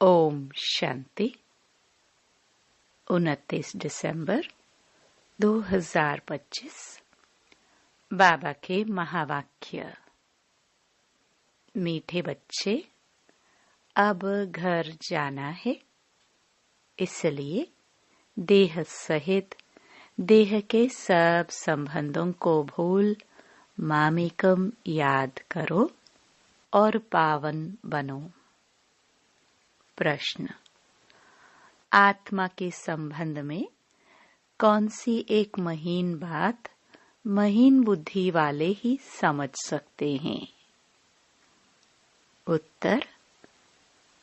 ओम शांति। 29 दिसंबर 2025। बाबा के महावाक्य। मीठे बच्चे, अब घर जाना है, इसलिए देह सहित देह के सब संबंधों को भूल मामेकम याद करो और पावन बनो। प्रश्न: आत्मा के संबंध में कौन सी एक महीन बात महीन बुद्धि वाले ही समझ सकते हैं? उत्तर: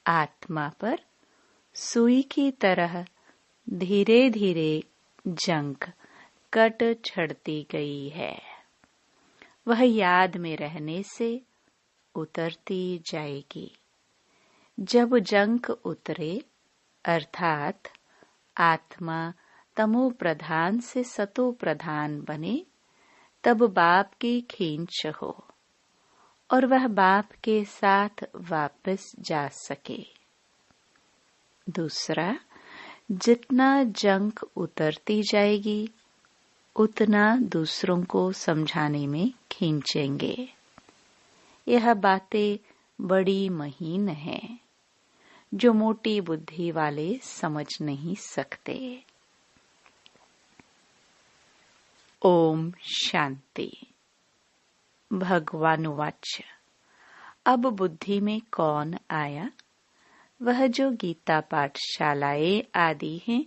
आत्मा पर सुई की तरह धीरे धीरे जंग कट छड़ती गई है। वह याद में रहने से उतरती जाएगी। जब जंग उतरे अर्थात आत्मा तमो प्रधान से सतो प्रधान बने, तब बाप की खींच हो और वह बाप के साथ वापस जा सके। दूसरा, जितना जंग उतरती जाएगी उतना दूसरों को समझाने में खींचेंगे। यह बातें बड़ी महीन हैं, जो मोटी बुद्धि वाले समझ नहीं सकते। ओम शांति। भगवान वाच्य। अब बुद्धि में कौन आया? वह जो गीता पाठशालाएं आदि हैं,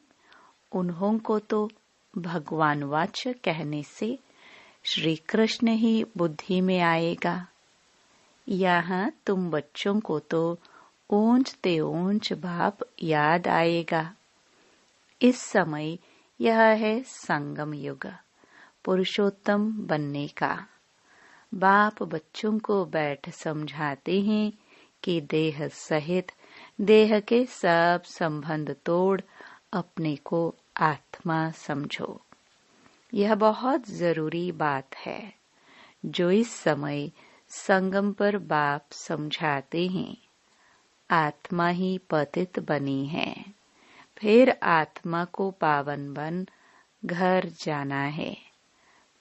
उन्हों को तो भगवान वाच्य कहने से श्री कृष्ण ही बुद्धि में आएगा। यहाँ तुम बच्चों को तो ऊंचते ऊंच बाप याद आएगा। इस समय यह है संगम युग, पुरुषोत्तम बनने का। बाप बच्चों को बैठ समझाते हैं कि देह सहित देह के सब संबंध तोड़ अपने को आत्मा समझो। यह बहुत जरूरी बात है, जो इस समय संगम पर बाप समझाते हैं। आत्मा ही पतित बनी है, फिर आत्मा को पावन बन घर जाना है।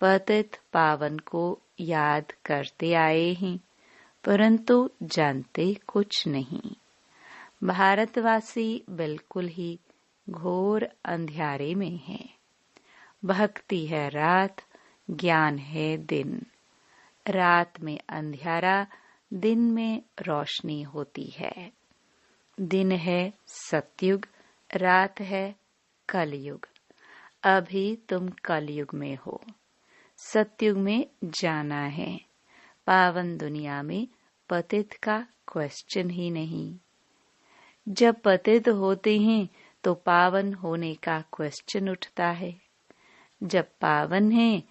पतित पावन को याद करते आए हैं, परंतु जानते कुछ नहीं। भारतवासी बिल्कुल ही घोर अंधियारे में है। भक्ति है रात, ज्ञान है दिन। रात में अंधियारा, दिन में रोशनी होती है। दिन है सतयुग, रात है कलयुग। अभी तुम कलयुग में हो। सतयुग में जाना है। पावन दुनिया में पतित का क्वेश्चन ही नहीं। जब पतित होते हैं तो पावन होने का क्वेश्चन उठता है। जब पावन है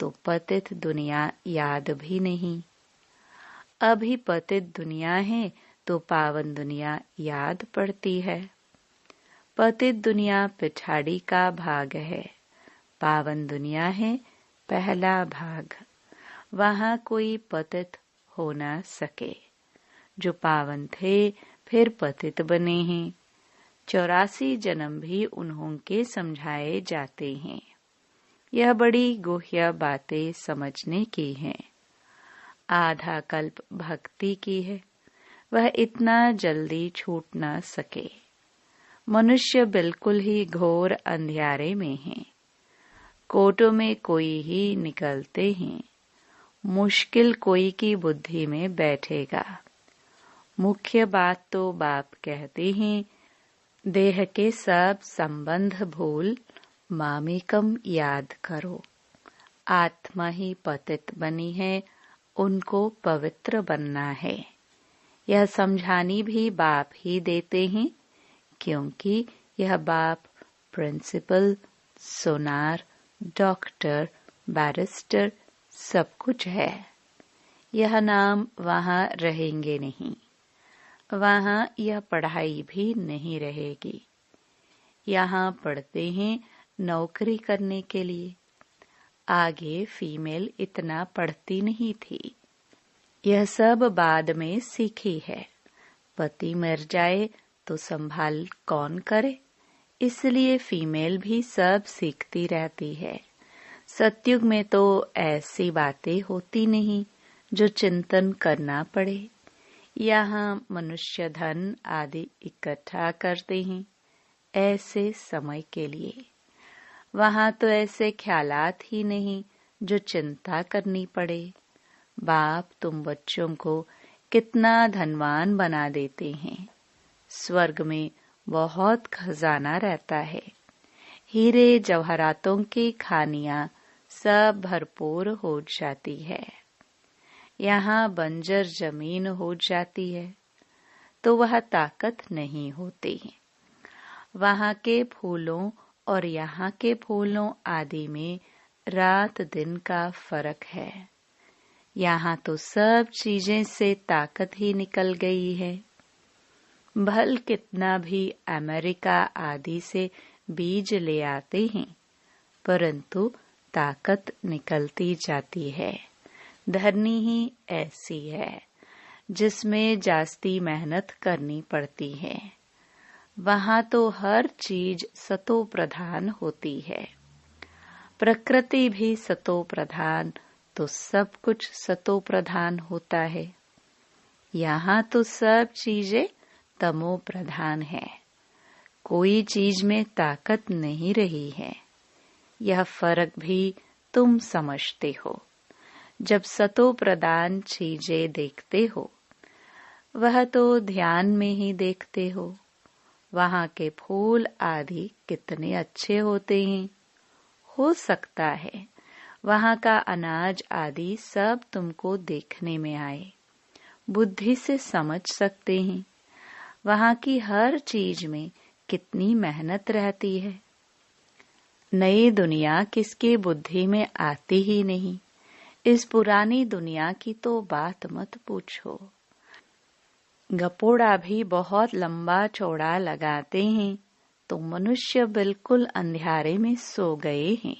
तो पतित दुनिया याद भी नहीं। अभी पतित दुनिया है तो पावन दुनिया याद पड़ती है। पतित दुनिया पिछाड़ी का भाग है, पावन दुनिया है पहला भाग। वहाँ कोई पतित हो न सके। जो पावन थे फिर पतित बने हैं। 84 जन्म भी उन्हों के समझाए जाते हैं। यह बड़ी गुह्य बातें समझने की हैं। आधा कल्प भक्ति की है, वह इतना जल्दी छूट न सके। मनुष्य बिल्कुल ही घोर अंधियारे में है। कोटों में कोई ही निकलते हैं। मुश्किल कोई की बुद्धि में बैठेगा। मुख्य बात तो बाप कहते हैं, देह के सब संबंध भूल मामेकम याद करो। आत्मा ही पतित बनी है, उनको पवित्र बनना है। यह समझानी भी बाप ही देते हैं, क्योंकि यह बाप प्रिंसिपल, सोनार, डॉक्टर, बैरिस्टर सब कुछ है। यह नाम वहाँ रहेंगे नहीं। वहाँ यह पढ़ाई भी नहीं रहेगी। यहाँ पढ़ते हैं नौकरी करने के लिए। आगे फीमेल इतना पढ़ती नहीं थी। यह सब बाद में सीखी है। पति मर जाए तो संभाल कौन करे, इसलिए फीमेल भी सब सीखती रहती है। सतयुग में तो ऐसी बातें होती नहीं जो चिंतन करना पड़े। यहाँ मनुष्य धन आदि इकट्ठा करते हैं ऐसे समय के लिए। वहाँ तो ऐसे ख्यालात ही नहीं जो चिंता करनी पड़े। बाप तुम बच्चों को कितना धनवान बना देते हैं। स्वर्ग में बहुत खजाना रहता है। हीरे जवाहरातों की खानियां सब भरपूर हो जाती है। यहाँ बंजर जमीन हो जाती है तो वह ताकत नहीं होती। वहाँ के फूलों और यहाँ के फूलों आदि में रात दिन का फर्क है। यहाँ तो सब चीजें से ताकत ही निकल गई है। भल कितना भी अमेरिका आदि से बीज ले आते हैं, परंतु ताकत निकलती जाती है। धरनी ही ऐसी है जिसमें जास्ती मेहनत करनी पड़ती है। वहाँ तो हर चीज सतो प्रधान होती है। प्रकृति भी सतो प्रधान तो सब कुछ सतो प्रधान होता है। यहाँ तो सब चीजें तमो प्रधान है। कोई चीज में ताकत नहीं रही है। यह फर्क भी तुम समझते हो। जब सतो प्रधान चीजें देखते हो, वह तो ध्यान में ही देखते हो। वहाँ के फूल आदि कितने अच्छे होते हैं। हो सकता है वहाँ का अनाज आदि सब तुमको देखने में आए। बुद्धि से समझ सकते हैं वहाँ की हर चीज में कितनी मेहनत रहती है। नई दुनिया किसके बुद्धि में आती ही नहीं। इस पुरानी दुनिया की तो बात मत पूछो। गपोड़ा भी बहुत लंबा चौड़ा लगाते हैं तो मनुष्य बिल्कुल अंधियारे में सो गए हैं।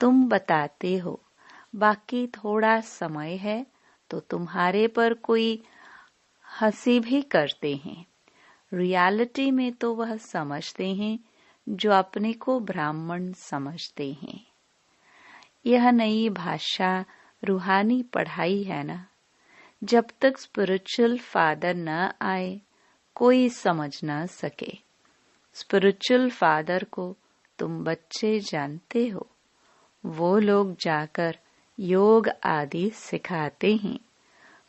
तुम बताते हो बाकी थोड़ा समय है तो तुम्हारे पर कोई हंसी भी करते हैं। रियलिटी में तो वह समझते हैं जो अपने को ब्राह्मण समझते हैं। यह नई भाषा रूहानी पढ़ाई है ना। जब तक स्पिरिचुअल फादर न आए कोई समझ न सके। स्पिरिचुअल फादर को तुम बच्चे जानते हो। वो लोग जाकर योग आदि सिखाते हैं,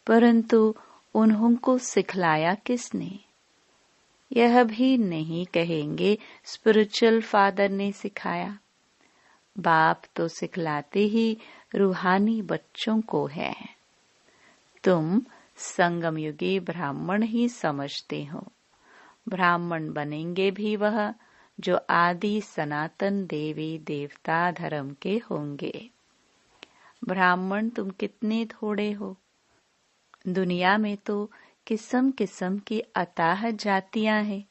परंतु उन्हों को सिखलाया किसने? यह भी नहीं कहेंगे स्पिरिचुअल फादर ने सिखाया। बाप तो सिखलाते ही रूहानी बच्चों को है। तुम संगम युगी ब्राह्मण ही समझते हो। ब्राह्मण बनेंगे भी वह जो आदि सनातन देवी देवता धर्म के होंगे। ब्राह्मण तुम कितने थोड़े हो। दुनिया में तो किस्म किस्म की अताह जातियां हैं।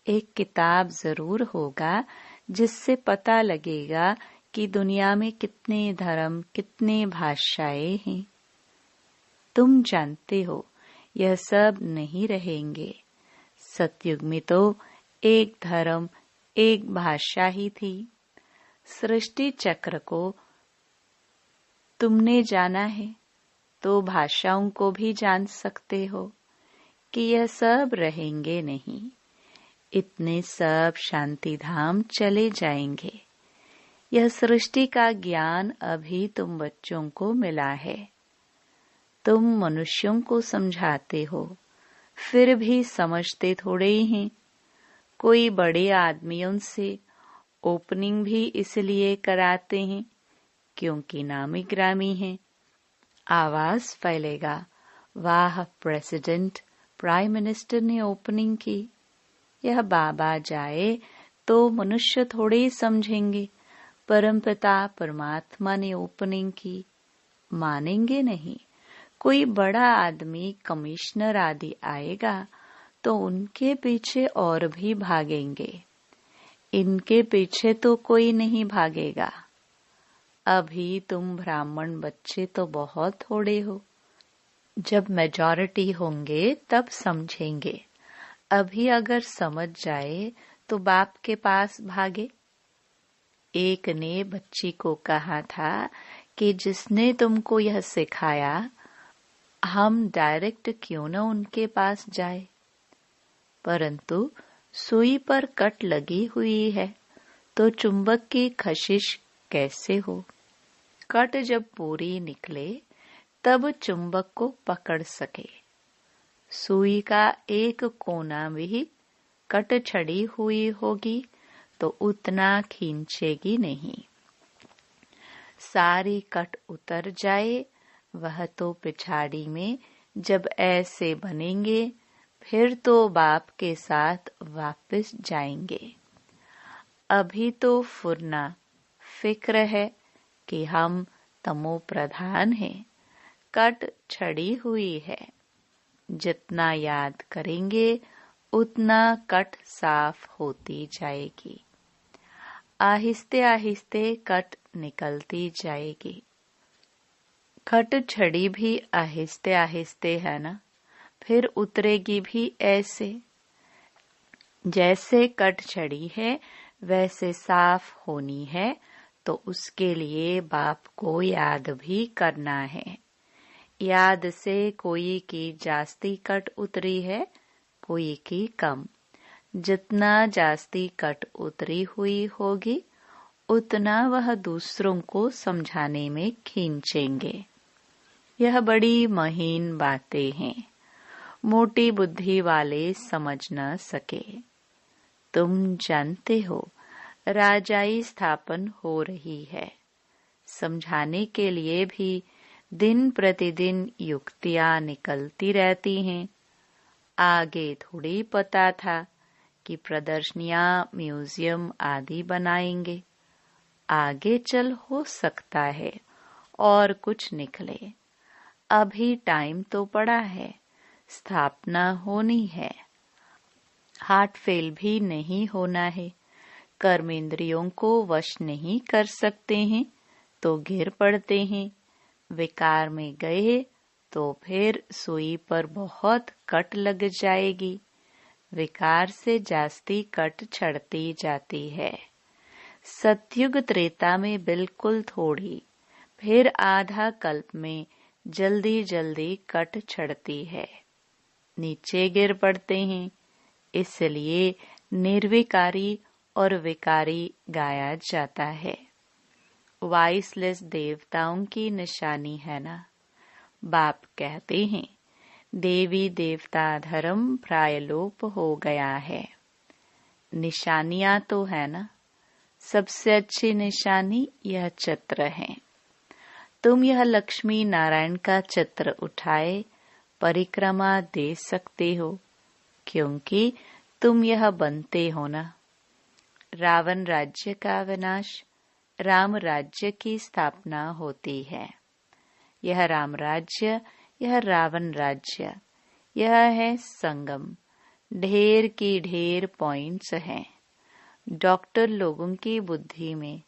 एक किताब जरूर होगा जिससे पता लगेगा कि दुनिया में कितने धर्म कितने भाषाएं हैं। तुम जानते हो यह सब नहीं रहेंगे। सतयुग में तो एक धर्म एक भाषा ही थी। सृष्टि चक्र को तुमने जाना है तो भाषाओं को भी जान सकते हो कि यह सब रहेंगे नहीं। इतने सब शांति धाम चले जाएंगे। यह सृष्टि का ज्ञान अभी तुम बच्चों को मिला है। तुम मनुष्यों को समझाते हो, फिर भी समझते थोड़े ही हैं। कोई बड़े आदमियों से ओपनिंग भी इसलिए कराते हैं क्योंकि नामी ग्रामी हैं। आवाज फैलेगा, वाह प्रेसिडेंट प्राइम मिनिस्टर ने ओपनिंग की। यह बाबा जाए तो मनुष्य थोड़े ही समझेंगे परमपिता परमात्मा ने ओपनिंग की। मानेंगे नहीं। कोई बड़ा आदमी कमिश्नर आदि आएगा तो उनके पीछे और भी भागेंगे। इनके पीछे तो कोई नहीं भागेगा। अभी तुम ब्राह्मण बच्चे तो बहुत थोड़े हो। जब मेजॉरिटी होंगे तब समझेंगे। अभी अगर समझ जाए तो बाप के पास भागे। एक ने बच्ची को कहा था कि जिसने तुमको यह सिखाया, हम डायरेक्ट क्यों न उनके पास जाए। परंतु सुई पर कट लगी हुई है तो चुंबक की कशिश कैसे हो। कट जब पूरी निकले तब चुंबक को पकड़ सके। सुई का एक कोना भी कट छड़ी हुई होगी तो उतना खींचेगी नहीं। सारी कट उतर जाए वह तो पिछाड़ी में जब ऐसे बनेंगे फिर तो बाप के साथ वापस जाएंगे। अभी तो फुरना फिक्र है कि हम तमो प्रधान हैं, कट छड़ी हुई है। जितना याद करेंगे उतना कट साफ होती जाएगी। आहिस्ते आहिस्ते कट निकलती जाएगी। कट छड़ी भी आहिस्ते आहिस्ते है ना, फिर उतरेगी भी ऐसे। जैसे कट छड़ी है वैसे साफ होनी है तो उसके लिए बाप को याद भी करना है। याद से कोई की जास्ती कट उतरी है, कोई की कम। जितना जास्ती कट उतरी हुई होगी उतना वह दूसरों को समझाने में खींचेंगे। यह बड़ी महीन बातें हैं, मोटी बुद्धि वाले समझ न सके। तुम जानते हो राजाई स्थापन हो रही है। समझाने के लिए भी दिन प्रतिदिन युक्तियां निकलती रहती हैं। आगे थोड़ी पता था कि प्रदर्शनियां, म्यूजियम आदि बनाएंगे। आगे चल हो सकता है और कुछ निकले। अभी टाइम तो पड़ा है, स्थापना होनी है। हार्ट फेल भी नहीं होना है। कर्मेंद्रियों को वश नहीं कर सकते हैं तो गिर पड़ते हैं। विकार में गए तो फिर सुई पर बहुत कट लग जाएगी। विकार से जास्ती कट छड़ती जाती है। सतयुग त्रेता में बिल्कुल थोड़ी, फिर आधा कल्प में जल्दी जल्दी कट छड़ती है। नीचे गिर पड़ते हैं। इसलिए निर्विकारी और विकारी गाया जाता है। वाइसलेस देवताओं की निशानी है ना। बाप कहते हैं देवी देवता धर्म प्रायलोप हो गया है। निशानियां तो है ना। सबसे अच्छी निशानी यह चित्र है। तुम यह लक्ष्मी नारायण का चित्र उठाए परिक्रमा दे सकते हो, क्योंकि तुम यह बनते हो ना। रावण राज्य का विनाश, राम राज्य की स्थापना होती है। यह राम राज्य, यह रावण राज्य, यह है संगम। ढेर की ढेर पॉइंट्स हैं। डॉक्टर लोगों की बुद्धि में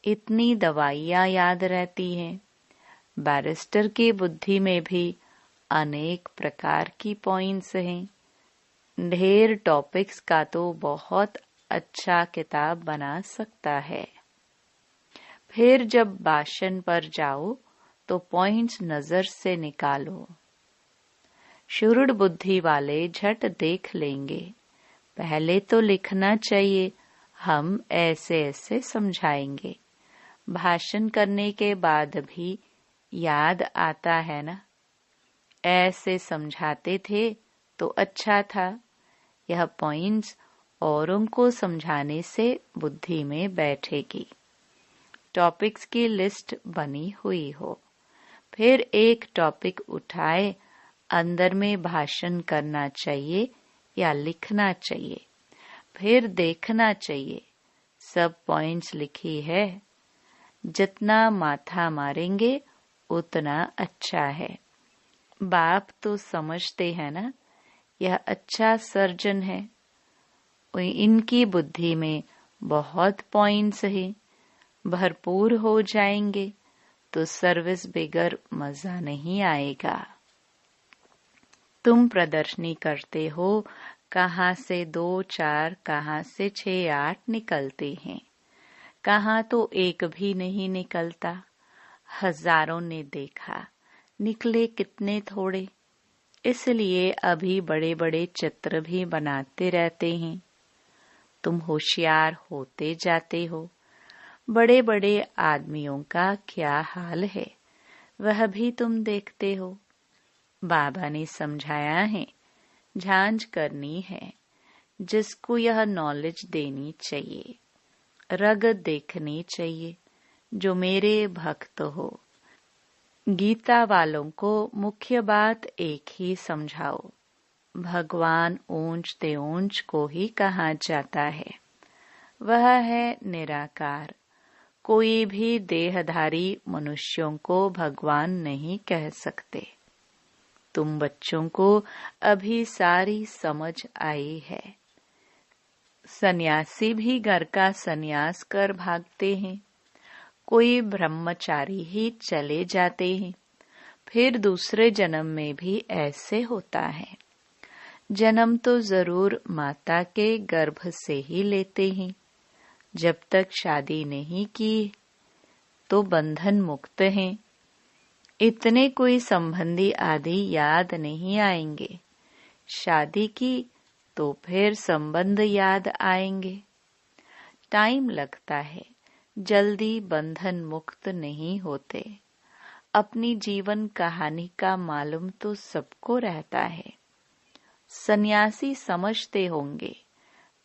इतनी दवाइयां याद रहती हैं। बैरिस्टर की बुद्धि में भी अनेक प्रकार की पॉइंट्स हैं। ढेर टॉपिक्स का तो बहुत अच्छा किताब बना सकता है। फिर जब भाषण पर जाओ तो पॉइंट्स नजर से निकालो। शुरुड़ बुद्धि वाले झट देख लेंगे। पहले तो लिखना चाहिए, हम ऐसे ऐसे समझाएंगे। भाषण करने के बाद भी याद आता है ना। ऐसे समझाते थे तो अच्छा था। यह पॉइंट्स औरों को समझाने से बुद्धि में बैठेगी। टॉपिक्स की लिस्ट बनी हुई हो, फिर एक टॉपिक उठाए, अंदर में भाषण करना चाहिए या लिखना चाहिए। फिर देखना चाहिए सब पॉइंट्स लिखी है। जितना माथा मारेंगे उतना अच्छा है। बाप तो समझते हैं ना, यह अच्छा सर्जन है। इनकी बुद्धि में बहुत पॉइंट्स हैं। भरपूर हो जाएंगे तो सर्विस बिगर मजा नहीं आएगा। तुम प्रदर्शनी करते हो कहाँ से 2 4, कहाँ से 6 8 निकलते हैं, कहाँ तो एक भी नहीं निकलता। हजारों ने देखा, निकले कितने थोड़े। इसलिए अभी बड़े बड़े चित्र भी बनाते रहते हैं। तुम होशियार होते जाते हो। बड़े बड़े आदमियों का क्या हाल है, वह भी तुम देखते हो। बाबा ने समझाया है, झांझ करनी है। जिसको यह नॉलेज देनी चाहिए, रग देखनी चाहिए, जो मेरे भक्त हो। गीता वालों को मुख्य बात एक ही समझाओ। भगवान ऊंच ते ऊंच को ही कहा जाता है। वह है निराकार। कोई भी देहधारी मनुष्यों को भगवान नहीं कह सकते। तुम बच्चों को अभी सारी समझ आई है। सन्यासी भी घर का सन्यास कर भागते हैं। कोई ब्रह्मचारी ही चले जाते हैं। फिर दूसरे जन्म में भी ऐसे होता है। जन्म तो जरूर माता के गर्भ से ही लेते हैं। जब तक शादी नहीं की तो बंधन मुक्त हैं। इतने कोई संबंधी आदि याद नहीं आएंगे। शादी की तो फिर संबंध याद आएंगे। टाइम लगता है, जल्दी बंधन मुक्त नहीं होते। अपनी जीवन कहानी का मालूम तो सबको रहता है। सन्यासी समझते होंगे,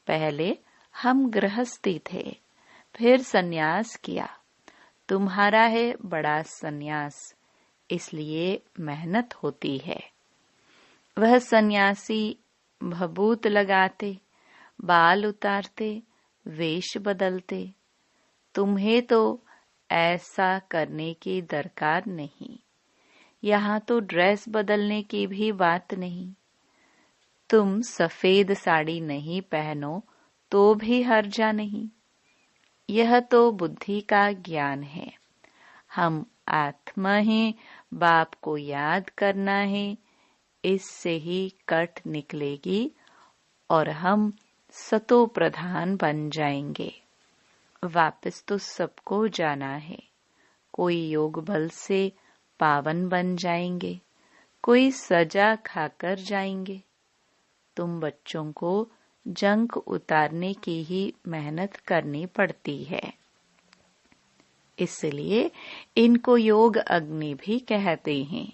पहले हम गृहस्थी थे, फिर सन्यास किया। तुम्हारा है बड़ा सन्यास, इसलिए मेहनत होती है। वह सन्यासी भभूत लगाते, बाल उतारते, वेश बदलते। तुम्हें तो ऐसा करने की दरकार नहीं। यहाँ तो ड्रेस बदलने की भी बात नहीं। तुम सफेद साड़ी नहीं पहनो तो भी हर्जा नहीं। यह तो बुद्धि का ज्ञान है। हम आत्मा हैं, बाप को याद करना है। इससे ही कट निकलेगी और हम सतो प्रधान बन जाएंगे। वापस तो सबको जाना है। कोई योग बल से पावन बन जाएंगे, कोई सजा खाकर जाएंगे। तुम बच्चों को जंक उतारने की ही मेहनत करनी पड़ती है। इसलिए इनको योग अग्नि भी कहते हैं।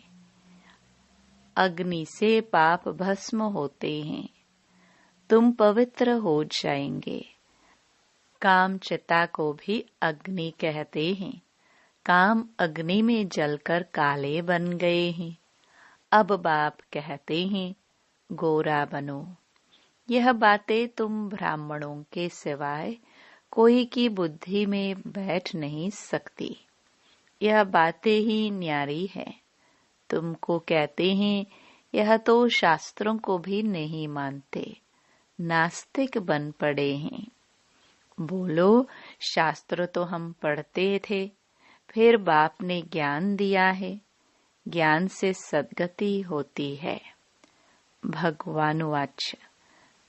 अग्नि से पाप भस्म होते हैं। तुम पवित्र हो जाएंगे। काम चिता को भी अग्नि कहते हैं। काम अग्नि में जलकर काले बन गए हैं। अब बाप कहते हैं, गोरा बनो। यह बातें तुम ब्राह्मणों के सिवाय कोई की बुद्धि में बैठ नहीं सकती। यह बातें ही न्यारी है। तुमको कहते हैं, यह तो शास्त्रों को भी नहीं मानते, नास्तिक बन पड़े हैं। बोलो, शास्त्र तो हम पढ़ते थे, फिर बाप ने ज्ञान दिया है। ज्ञान से सद्गति होती है। भगवान वाच,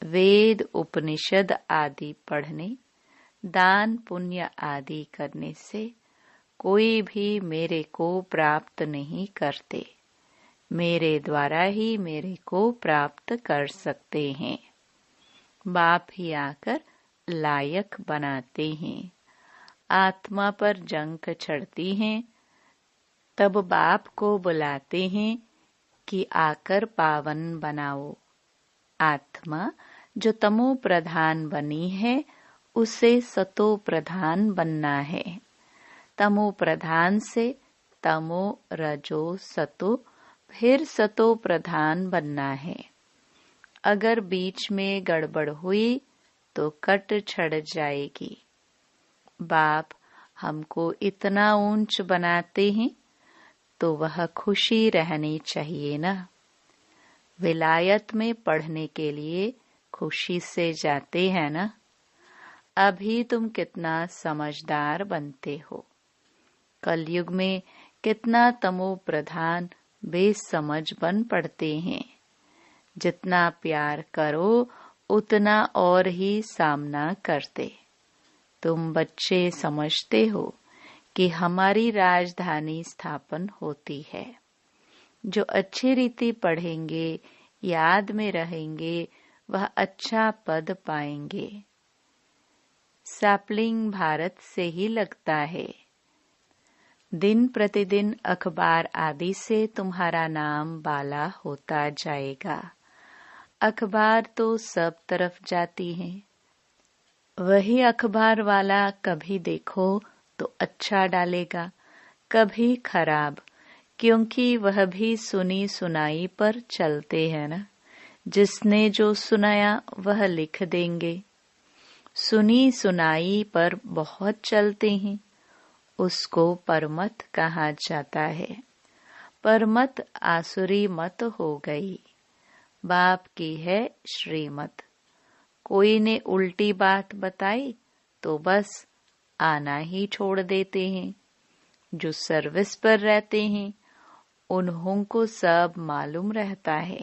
वेद उपनिषद आदि पढ़ने, दान पुण्य आदि करने से कोई भी मेरे को प्राप्त नहीं करते। मेरे द्वारा ही मेरे को प्राप्त कर सकते हैं। बाप ही आकर लायक बनाते हैं। आत्मा पर जंक चढ़ती हैं, तब बाप को बुलाते हैं कि आकर पावन बनाओ। आत्मा जो तमो प्रधान बनी है, उसे सतो प्रधान बनना है। तमो प्रधान से तमो रजो सतो, फिर सतो प्रधान बनना है। अगर बीच में गड़बड़ हुई तो कट छड़ जाएगी। बाप हमको इतना ऊंच बनाते हैं तो वह खुशी रहनी चाहिए ना। विलायत में पढ़ने के लिए खुशी से जाते हैं ना। अभी तुम कितना समझदार बनते हो। कलयुग में कितना तमो प्रधान बेसमझ बन पड़ते हैं। जितना प्यार करो उतना और ही सामना करते। तुम बच्चे समझते हो कि हमारी राजधानी स्थापन होती है। जो अच्छी रीति पढ़ेंगे, याद में रहेंगे, वह अच्छा पद पाएंगे। सैपलिंग भारत से ही लगता है। दिन प्रतिदिन अखबार आदि से तुम्हारा नाम बाला होता जाएगा। अखबार तो सब तरफ जाती है। वही अखबार वाला कभी देखो तो अच्छा डालेगा, कभी खराब, क्योंकि वह भी सुनी सुनाई पर चलते हैं ना। जिसने जो सुनाया वह लिख देंगे। सुनी सुनाई पर बहुत चलते हैं, उसको परमत कहा जाता है। परमत आसुरी मत हो गई। बाप की है श्रीमत। कोई ने उल्टी बात बताई तो बस आना ही छोड़ देते हैं। जो सर्विस पर रहते हैं उन्हों को सब मालूम रहता है।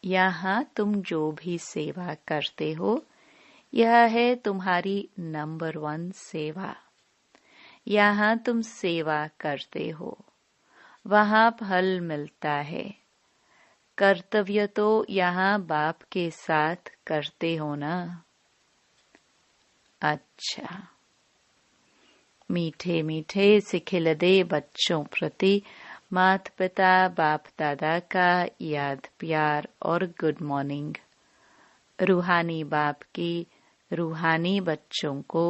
यहाँ तुम जो भी सेवा करते हो, यह है तुम्हारी नंबर 1 सेवा। यहाँ तुम सेवा करते हो, वहाँ फल मिलता है। कर्तव्य तो यहाँ बाप के साथ करते हो ना। अच्छा, मीठे मीठे सिखिलदे बच्चों प्रति माता पिता बाप दादा का याद प्यार और गुड मॉर्निंग। रूहानी बाप की रूहानी बच्चों को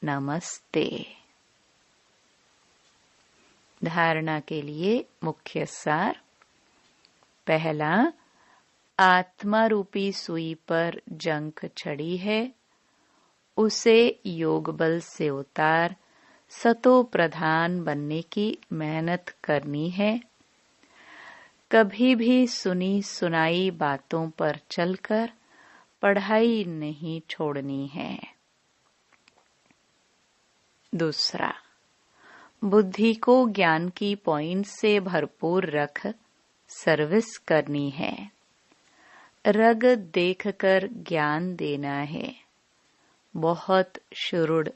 नमस्ते। धारणा के लिए मुख्य सार। पहला, आत्मा रूपी सुई पर जंक चढ़ी है, उसे योग बल से उतार सतो प्रधान बनने की मेहनत करनी है। कभी भी सुनी सुनाई बातों पर चलकर पढ़ाई नहीं छोड़नी है। दूसरा, बुद्धि को ज्ञान की पॉइंट से भरपूर रख सर्विस करनी है। रग देखकर ज्ञान देना है। बहुत शुरुड़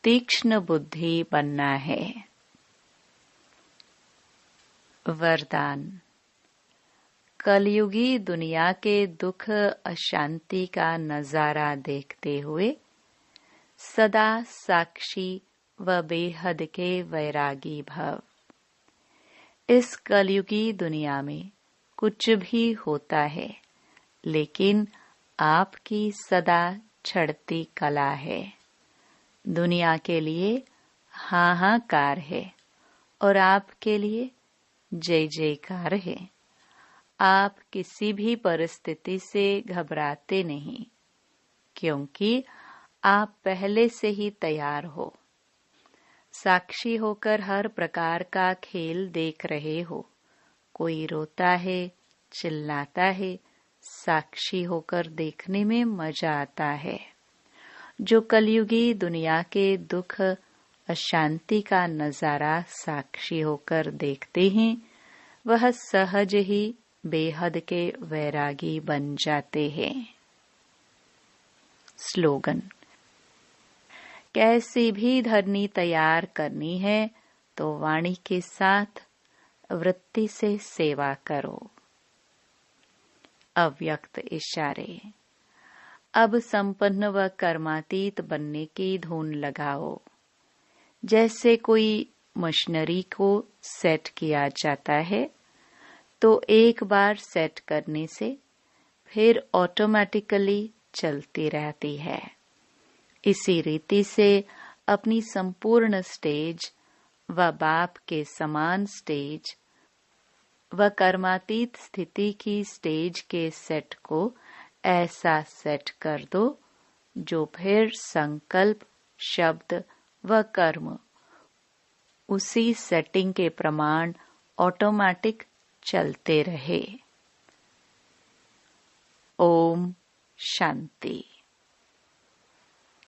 तीक्ष्ण बुद्धि बनना है। वरदान। कलयुगी दुनिया के दुख अशांति का नजारा देखते हुए सदा साक्षी व बेहद के वैरागी भव। इस कलयुगी दुनिया में कुछ भी होता है, लेकिन आपकी सदा छड़ती कला है। दुनिया के लिए हाहाकार है और आपके लिए जय जयकार है। आप किसी भी परिस्थिति से घबराते नहीं, क्योंकि आप पहले से ही तैयार हो। साक्षी होकर हर प्रकार का खेल देख रहे हो। कोई रोता है, चिल्लाता है, साक्षी होकर देखने में मजा आता है। जो कलयुगी दुनिया के दुख अशांति का नजारा साक्षी होकर देखते हैं, वह सहज ही बेहद के वैरागी बन जाते हैं। स्लोगन। कैसी भी धरनी तैयार करनी है तो वाणी के साथ वृत्ति से सेवा करो। अव्यक्त इशारे। अब संपन्न व कर्मातीत बनने की धुन लगाओ। जैसे कोई मशीनरी को सेट किया जाता है तो एक बार सेट करने से फिर ऑटोमेटिकली चलती रहती है। इसी रीति से अपनी संपूर्ण स्टेज व बाप के समान स्टेज व कर्मातीत स्थिति की स्टेज के सेट को ऐसा सेट कर दो जो फिर संकल्प, शब्द व कर्म उसी सेटिंग के प्रमाण ऑटोमेटिक चलते रहे। ओम शांति।